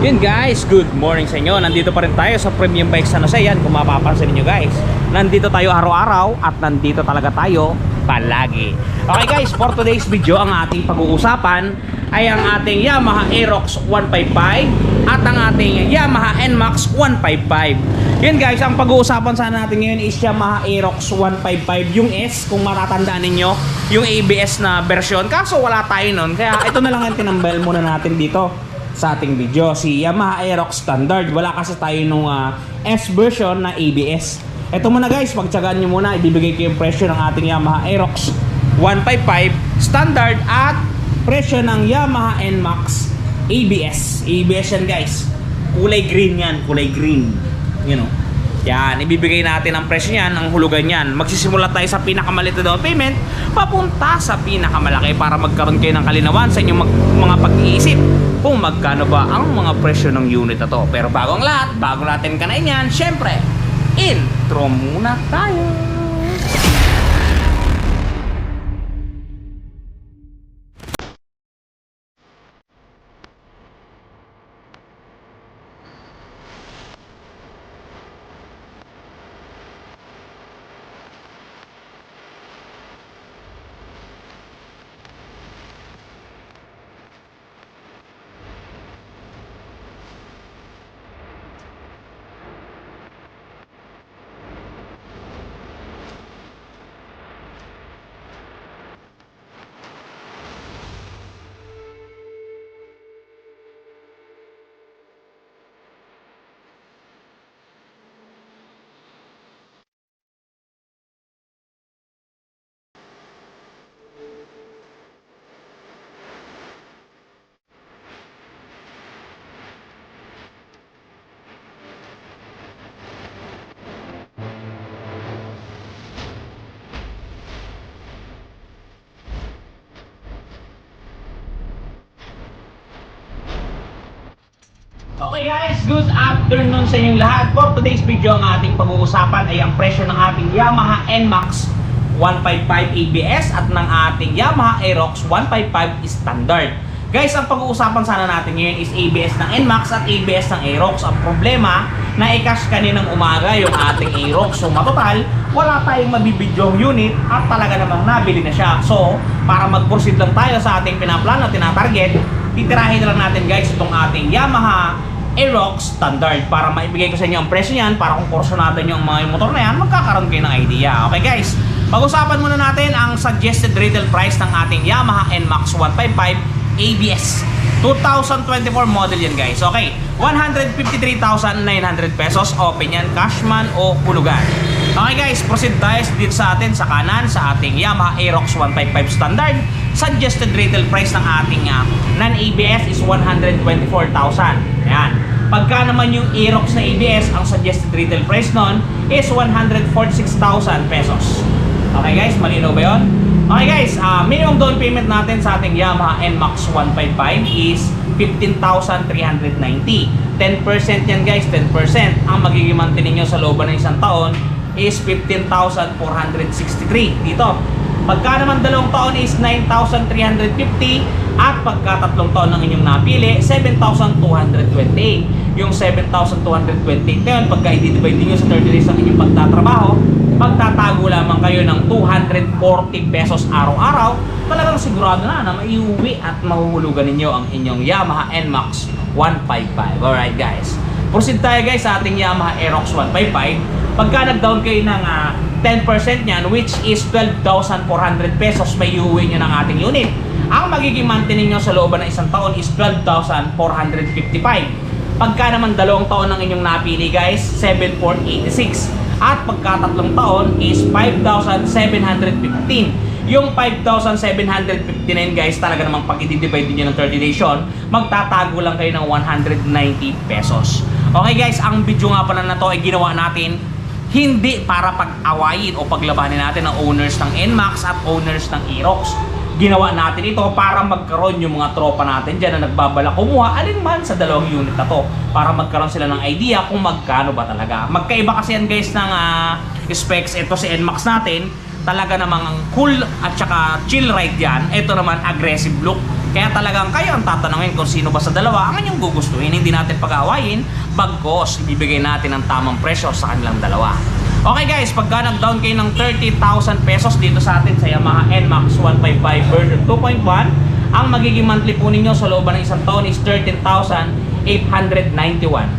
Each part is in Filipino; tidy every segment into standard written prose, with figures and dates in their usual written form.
Yun guys, good morning sa inyo. Nandito pa rin tayo sa Premium Bike San Jose. Yan, kung mapapansin niyo guys, nandito tayo araw-araw at nandito talaga tayo palagi. Okay guys, for today's video, ang ating pag-uusapan ay ang ating Yamaha Aerox 155 at ang ating Yamaha NMAX 155. Yun guys, ang pag-uusapan sana natin ngayon is Yamaha Aerox 155, yung S, kung matatandaan ninyo, yung ABS na version. Kaso wala tayo nun, kaya ito na lang ang tinambal muna natin dito sa ating video, si Yamaha Aerox Standard. Wala kasi tayo nung S version na ABS. Ito muna guys, pagtsagaan nyo muna, ibibigay ko yung presyo ng ating Yamaha Aerox 155 Standard at presyo ng Yamaha NMAX ABS. ABS yan guys, kulay green yan, kulay green, you know. Yan, ibibigay natin ang presyo niyan, ang hulugan niyan. Magsisimula tayo sa pinakamaliit na down payment papunta sa pinakamalaki para magkaroon kayo ng kalinawan sa inyong mga pag-iisip kung magkano ba ang mga presyo ng unit na to. Pero bago ang lahat, bago natin kanain yan, syempre, intro muna tayo. Okay guys, good afternoon sa inyong lahat. For today's video, ang ating pag-uusapan ay ang presyo ng ating Yamaha NMAX 155 ABS at ng ating Yamaha Aerox 155 Standard. Guys, ang pag-uusapan sana natin ngayon is ABS ng NMAX at ABS ng Aerox. Ang problema, na-cash kaninang umaga yung ating Aerox. So matotal, wala tayong mabibidyong unit at talaga namang nabili na siya. So, para mag-proceed lang tayo sa ating pinaplano, tinatarget, titirahin na lang natin guys itong ating Yamaha Aerox Standard para maibigay ko sa inyo ang presyo niyan, para kung kursunado nyo ang mga motor na yan, magkakaroon kayo ng idea. Okay guys, pag-usapan muna natin ang suggested retail price ng ating Yamaha NMAX 155 ABS 2024 model yan guys. Okay, 153,900 pesos, open yan, cashman o hulugan. Okay guys, proceed tayo dito sa atin sa kanan sa ating Yamaha Aerox 155 Standard. Suggested retail price ng ating non-ABS is 124,000. Ayan. Pagka naman yung Aerox na ABS, ang suggested retail price nun is 146,000 pesos. Okay guys, malinaw ba yun? Okay guys, minimum down payment natin sa ating Yamaha NMAX 155 is 15,390. 10% yan guys, 10%. Ang magiging monthly ninyo sa looban ng isang taon is 15,463 dito. Pagka naman 2 taon is 9,350 at pagka 3 taon ng inyong napili, 7,228. Yung 7,228 na yun, pagka i-divide nyo sa 30 days ng inyong pagtatrabaho, magtatago lamang kayo ng 240 pesos araw-araw. Talagang sigurado na maiuwi at mahuhulugan ninyo ang inyong Yamaha NMAX 155. Alright guys, proceed tayo guys sa ating Yamaha Aerox 155. Pagka nag-down kayo ng 10% niyan, which is 12,400 pesos, may iuwi nyo ng ating unit. Ang magiging monthly ninyo sa looban ng isang taon is 12,455. Pagka naman 2 taon ng inyong napili guys, 7,486. At pagka 3 taon is 5,715. Yung 5,759 guys, talaga namang pag i-divide niyo ng 30 days yun, magtatago lang kayo ng 190 pesos. Okay guys, ang video nga pala na to ay ginawa natin hindi para pag-awayin o paglabanin natin ang owners ng NMAX at owners ng Aerox. Ginawa natin ito para magkaroon yung mga tropa natin dyan na nagbabala kumuha alinman sa dalawang unit na to, para magkaroon sila ng idea kung magkano ba talaga. Magkaiba kasi yan guys ng specs. Ito si NMAX natin, talaga namang cool at saka chill ride yan. Ito naman aggressive look. Kaya talagang kayo ang tatanungin kung sino ba sa dalawa ang inyong gugustuhin. Hindi natin pag-aawayin, bagkos ibibigay natin ang tamang presyo sa kanilang dalawa. Okay guys, pagka nag-down kayo ng 30,000 pesos dito sa atin sa Yamaha NMAX 155 version 2.1, ang magiging monthly po ninyo sa loob ng isang taon is 13,891.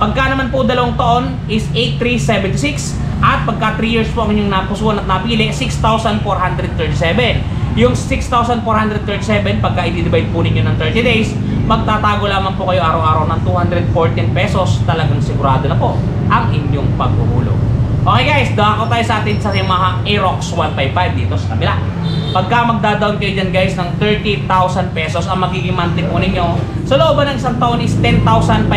Pagka naman po 2 taon is 8,376. At pagka 3 years po ang inyong napusuan at napili, 6,437. Yung 6,437, pagka i-divide po ninyo ng 30 days, magtatago lamang po kayo araw-araw ng 214 pesos. Talagang sigurado na po ang inyong paghuhulog. Okay guys, dako tayo sa atin sa Yamaha Aerox 155 dito sa kabila. Pagka magda-down kayo dyan guys ng 30,000 pesos, ang magiging monthly po ninyo sa loob ng isang taon is 10,552.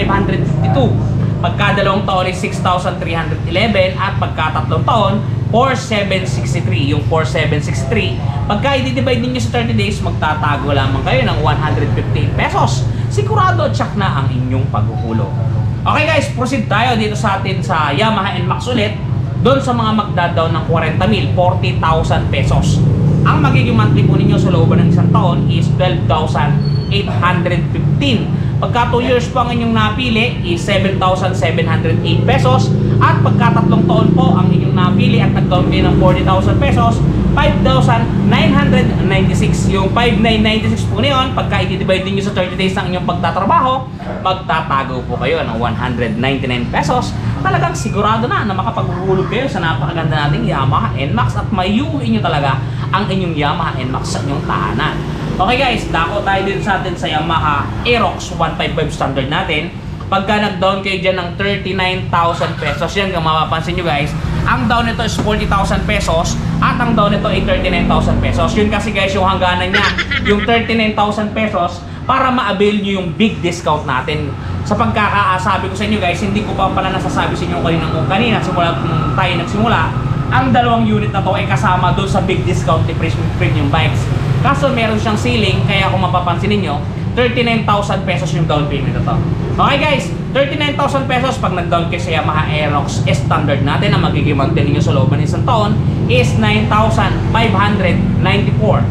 Pagka 2 taon is 6,311 at pagka 3 taon 4,763. Yung 4,763 pagka i-divide ninyo sa 30 days, magtatago lamang kayo ng 158 pesos. Sigurado check na ang inyong paghuhulog. Okay guys, proceed tayo dito sa atin sa Yamaha NMAX ulit. Doon sa mga magda-down ng 40,000, 40,000 pesos. Ang magiging monthly po ninyo sa loob ng isang taon is 12,815. Pagka 2 years po ang inyong napili is 7,708 pesos. At pagka 3 taon po ang inyong napili at nag-down kayo ng 40,000 pesos, 5,996. Yung 5,996 po na yun, pagka i-divide niyo sa 30 days ng inyong pagtatrabaho, magtatago po kayo ng 199 pesos. Talagang sigurado na makapaghuhulog kayo sa napakaganda nating Yamaha NMAX at mayuwi nyo talaga ang inyong Yamaha NMAX sa inyong tahanan. Okay guys, dako tayo din sa atin sa Yamaha Aerox 155 standard natin. Pagka nag-down kayo dyan ng 39,000 pesos, yan kung mapapansin nyo guys, ang down nito is 40,000 pesos at ang down nito ay 39,000 pesos. Yun kasi guys yung hangganan niya, yung 39,000 pesos para ma-avail nyo yung big discount natin. Sa pagkakasabi ko sa inyo guys, hindi ko pa pala nasasabi sa inyo kanina simula tayo nagsimula, ang 2 unit na to ay kasama doon sa big discount ni Premium Bikes. Kaso meron siyang ceiling, kaya kung mapapansin niyo 39,000 pesos yung down payment na to. Okay guys, 39,000 pesos pag nag-down kayo sa Yamaha Aerox standard natin, ang magiging monthly niyo sa loob ng isang taon is 9,594.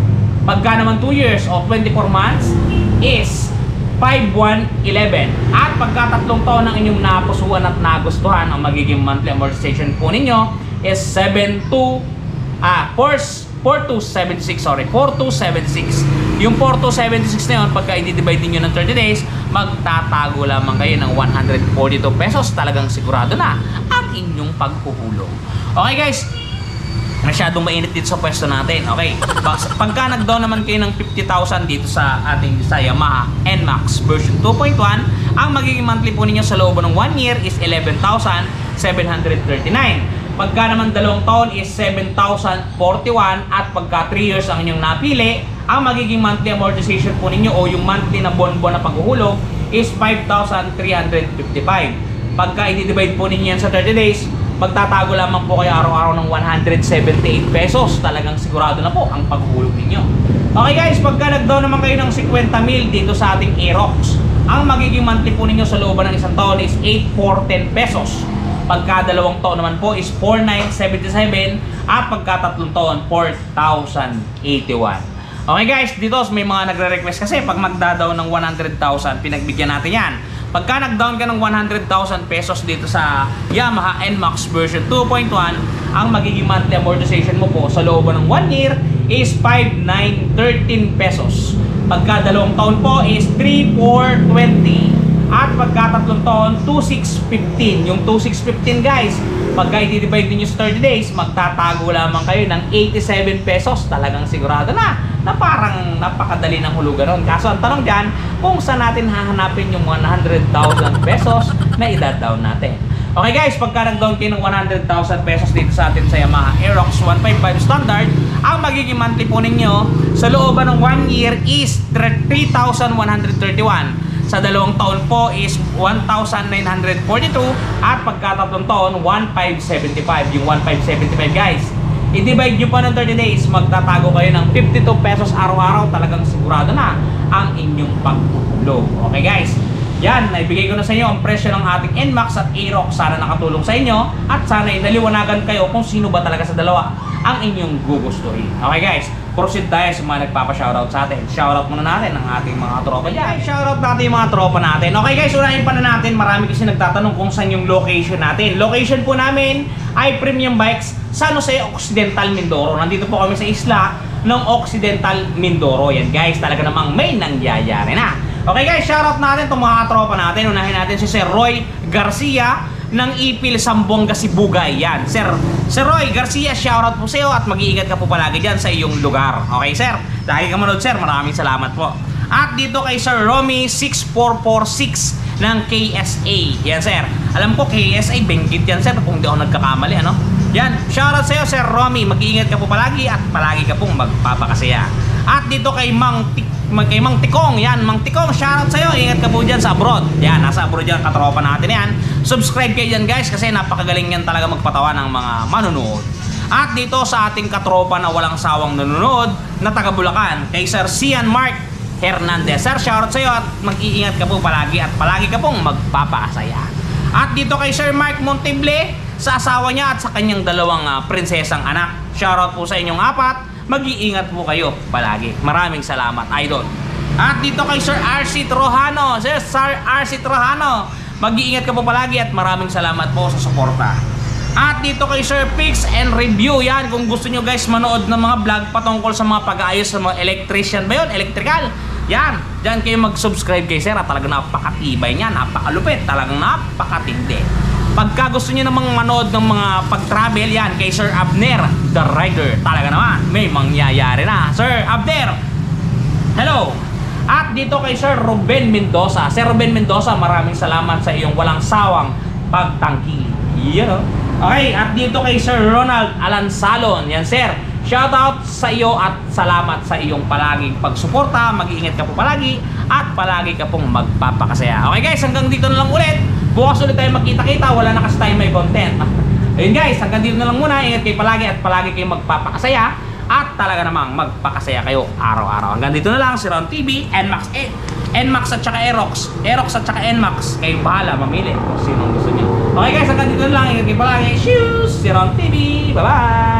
Pagka naman 2 years o 24 months is 5,111. At pagka 3 taon ang inyong napusuan at nagustuhan, ang magiging monthly amortization po ninyo is 4,276, sorry, 4,276. Yung 4,276 na yun, pagka i-divide niyo ng 30 days, magtatago lamang kayo ng 142 pesos. Talagang sigurado na ang inyong paghuhulog. Okay guys, masyadong mainit dito sa pwesto natin. Okay, pagka nag-down naman kayo ng 50,000 dito sa ating sa Yamaha NMAX version 2.1, ang magiging monthly po ninyo sa loob ng 1 year is 11,739. Pagka naman 2 taon is 7,041 at pagka 3 years ang inyong napili, ang magiging monthly amortization po ninyo o yung monthly na buwan-buwan na paghuhulog is 5,355. Pagka i-divide po ninyo yan sa 30 days, magtatago lamang po kayo araw-araw ng 178 pesos. Talagang sigurado na po ang paghuhulog ninyo. Okay guys, pagka nag-down naman kayo ng 50,000 dito sa ating Aerox, ang magiging monthly po ninyo sa loob ng isang taon is 8,410 pesos. Pagka 2 taon naman po is 4,977 at pagka 3 taon 4,081. Okay guys, dito may mga nagre-request kasi pag magda-down ng 100,000, pinagbigyan natin yan. Pagka nag-down ka ng 100,000 pesos dito sa Yamaha NMAX version 2.1, ang magiging monthly amortization mo po sa loob ng 1 year is 5,913 pesos. Pagka 2 taon po is 3,420. At pagka 3 taon, 2,615. Yung 2,615 guys, pagka i-divide niyo sa 30 days, magtatago lamang kayo ng 87 pesos. Talagang sigurado na parang napakadali ng hulugan nun. Kaso ang tanong dyan, kung saan natin hahanapin yung 100,000 pesos na i-down natin. Okay guys, pagka nag-down kayo ng 100,000 pesos dito sa atin sa Yamaha Aerox 155 standard, ang magiging monthly po ninyo sa looban ng 1 year is 3,131. Sa 2 taon po is 1,942 at pagka 3 taon 1,575. Yung 1,575 guys, i-divide nyo pa ng 30 days, magtatago kayo ng 52 pesos araw-araw. Talagang sigurado na ang inyong paghuhulog. Okay guys, yan, naibigay ko na sa inyo ang presyo ng ating NMAX at Aerox. Sana nakatulong sa inyo at sana naliwanagan kayo kung sino ba talaga sa dalawa ang inyong gugustuhin. Okay guys, proceed tayo sa mga nagpapa-shoutout sa atin. Shoutout muna natin ang ating mga tropa dyan. Shoutout natin yung mga tropa natin. Okay guys, unahin pa na natin. Marami kasi nagtatanong kung saan yung location natin. Location po namin ay Premium Bikes San Jose Occidental, Mindoro. Nandito po kami sa isla ng Occidental, Mindoro. Yan guys, talaga namang may nangyayari na. Okay guys, shoutout natin itong mga tropa natin. Unahin natin si Sir Roy Garcia ng Ipil, Sambuanga, Sibugay. Yan, Sir Roy Garcia, shoutout po sa iyo at mag-iingat ka po palagi dyan sa iyong lugar. Okay sir, lagi ka manood sir, maraming salamat po. At dito kay Sir Romy 6446 ng KSA. Yan sir, alam ko KSA, Benguet yan sir kung di ako nagkakamali, ano? Yan, shoutout sa iyo Sir Romy, mag-iingat ka po palagi at palagi ka pong magpapakasaya. At dito kay Mang Tikong, yan, Mang Tikong, shoutout sa iyo, ingat ka po dyan sa abroad. Yan, nasa abroad yan, katropa natin yan. Subscribe kayo dyan guys kasi napakagaling yan talaga magpatawa ng mga manunood. At dito sa ating katropa na walang sawang nanonood na taga Bulacan, kay Sir Cian Mark Hernandez. Sir, shoutout sa iyo at mag-iingat ka po palagi at palagi ka pong magpapakasaya. At dito kay Sir Mark Monteble, sa asawa niya at sa kanyang dalawang prinsesang anak. Shoutout po sa inyong apat. Mag-iingat po kayo palagi. Maraming salamat, idol. At dito kay Sir RC Trojano. Sir RC Trojano, mag-iingat ka po palagi at maraming salamat po sa suporta. At dito kay Sir Pix and Review. Yan, kung gusto nyo guys manood ng mga vlog patungkol sa mga pag-aayos sa mga electrician ba yun? Electrical. Yan, dyan kayo mag-subscribe kay Sir at talagang napakatibay niya, napakalupit, talagang napakatindi. Pagka gusto niyo namang manood ng mga pag-travel, yan, kay Sir Abner, the rider. Talaga naman, may mangyayari na. Sir Abner, hello! At dito kay Sir Ruben Mendoza. Sir Ruben Mendoza, maraming salamat sa iyong walang sawang pagtangki. Yan o. Okay, at dito kay Sir Ronald Alansalon. Yan, Sir. Shoutout sa iyo at salamat sa iyong palaging pagsuporta. Mag-iingat ka po palagi at palagi ka pong magpapakasaya. Okay guys, hanggang dito na lang ulit. Bukas ulit tayo magkita-kita. Wala na kasi tayo may content. Ayun guys, hanggang dito na lang muna. Ingat kayo palagi at palagi kayo magpapakasaya. At talaga namang magpakasaya kayo araw-araw. Hanggang dito na lang. Si Ron TV, NMAX NMAX at saka Aerox. Aerox at saka NMAX. Kayong bahala, mamili kung sinong gusto niyo. Okay guys, hanggang dito na lang. Ingat kayo palagi. Shoes! Si Ron TV. Bye-bye!